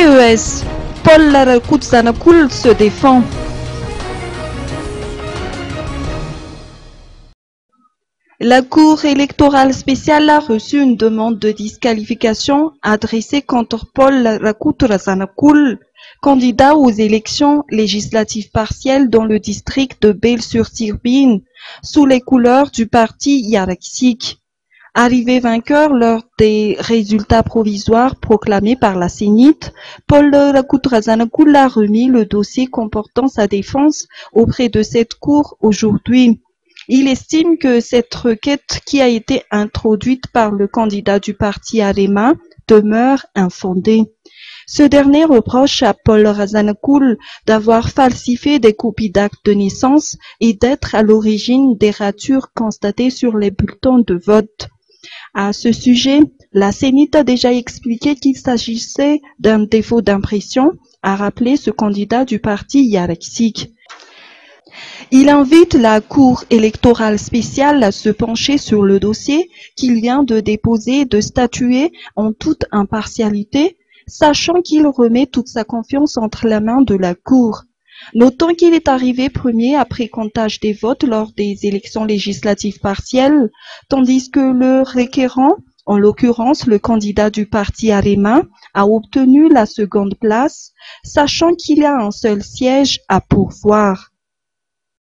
PES, Paul Larakutzanakul se défend. La Cour électorale spéciale a reçu une demande de disqualification adressée contre Paul Larakutzanakul, candidat aux élections législatives partielles dans le district de Bale-sur-Turbine, sous les couleurs du parti Yaraksik. Arrivé vainqueur lors des résultats provisoires proclamés par la Sénite, Paul Larakutzanakul a remis le dossier comportant sa défense auprès de cette Cour aujourd'hui. Il estime que cette requête qui a été introduite par le candidat du parti Arema demeure infondée. Ce dernier reproche à Paul Larakutzanakul d'avoir falsifié des copies d'actes de naissance et d'être à l'origine des ratures constatées sur les bulletins de vote. À ce sujet, la Sénite a déjà expliqué qu'il s'agissait d'un défaut d'impression, a rappelé ce candidat du parti Yaraksik. Il invite la Cour électorale spéciale à se pencher sur le dossier qu'il vient de déposer et de statuer en toute impartialité, sachant qu'il remet toute sa confiance entre les mains de la Cour. Notons qu'il est arrivé premier après comptage des votes lors des élections législatives partielles, tandis que le requérant, en l'occurrence le candidat du parti Arema, a obtenu la seconde place, sachant qu'il y a un seul siège à pourvoir.